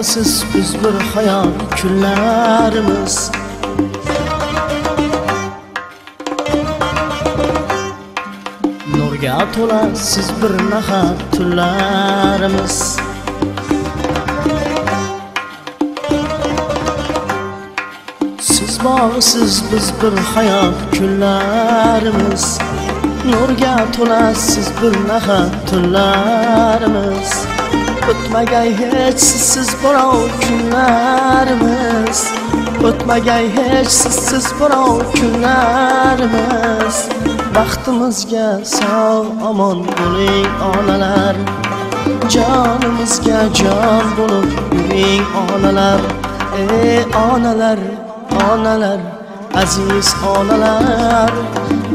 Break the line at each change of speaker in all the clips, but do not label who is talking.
siz biz bir hayot kunlarimiz. Nurga to'la siz bir nahot tunlarimiz. Siz borsiz biz bir hayot kunlarimiz. Nurga to'la siz bir nahot tunlarimiz. O'tmagay hech sizsiz birov kunlarimiz. O'tmagay hech sizsiz birov kunlarimiz. Baxtimizga sog' omon bo'ling onalar. Jonimizga jon bo'lib yuring onalar. Ey onalar, onalar, aziz onalar.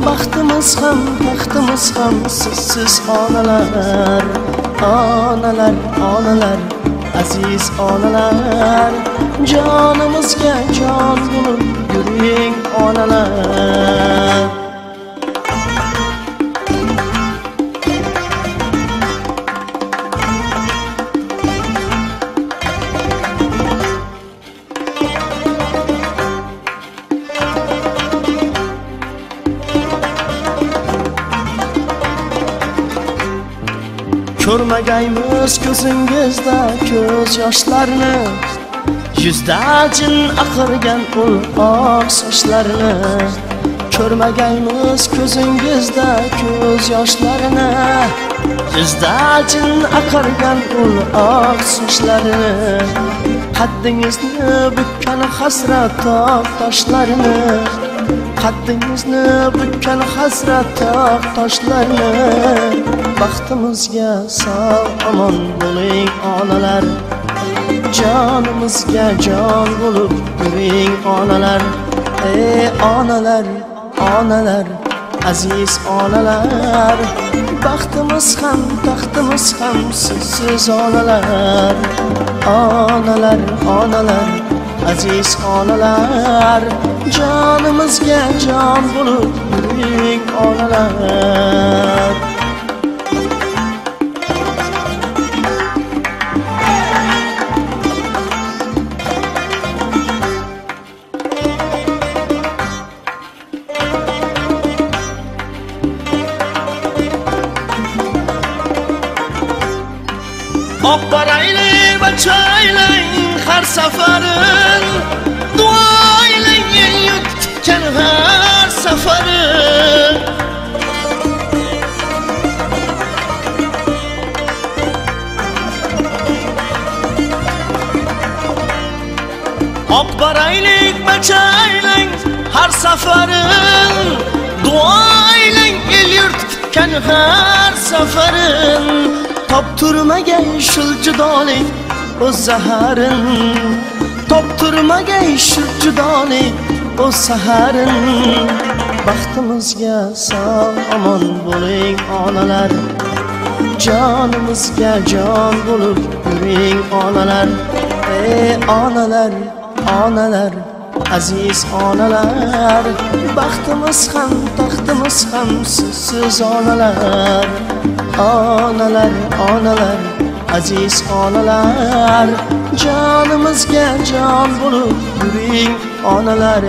Baxtimiz ham, taxtimiz ham sizsiz onalar. Onalar, onalar, aziz onalar. Jonimizga jon bo'lib yuring onalar. Ko'rmagaymiz ko'zingizda ko'z yoshlarni, yuzda jin aqirgan ul oq sochlarni. Ko'rmagaymiz ko'zingizda ko'z yoshlarni, yuzda jin aqirgan ul oq sochlarni. Qaddingizni bukkan hasrat tog' toshlarni, qaddingizni bukkan hasrat tog' toshlarni. Baxtimizga sog' omon bo'ling onalar. Jonimizga jon bo'lib yuring onalar. Ey onalar, onalar, aziz onalar. Baxtimiz ham, taxtimiz ham sizsiz onalar. Onalar, onalar, aziz onalar. Jonimizga jon bo'lib yuring onalar. Oq baraylik bachaylik har safarin, duoylik el yutgan har safarin. Oq baraylik bachaylik har safarin, duoylik el yutgan har safarin. Topturmagay shul judolik o'z zaharin, topturmagay shul judolik o'z saharin. Baxtimizga sog' omon bo'ling onalar. Jonimizga jon bo'lib yuring onalar. Ey onalar, onalar, aziz onalar. Baxtimiz ham, taxtimiz ham sizsiz onalar. Onalar, onalar, aziz onalar. Jonimizga jon bo'lib yuring onalar.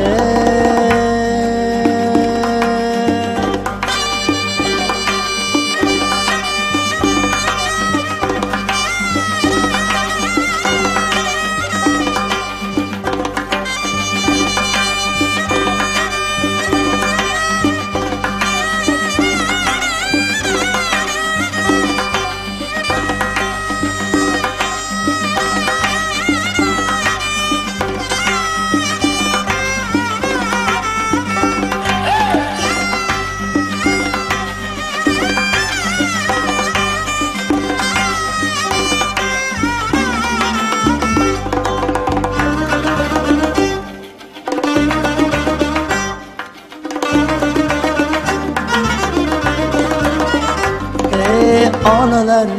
Onalar,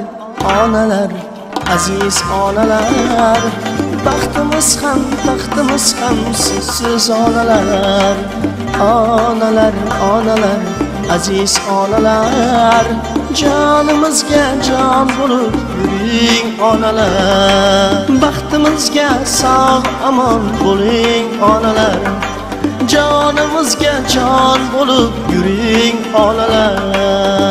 onalar, aziz onalar. Baxtimiz ham, taxtimiz ham sizsiz onalar. Onalar, onalar, aziz onalar. Jonimizga jon bo'lib yuring onalar, baxtimizga sog' omon bo'ling onalar. Jonimizga jon bo'lib yuring onalar.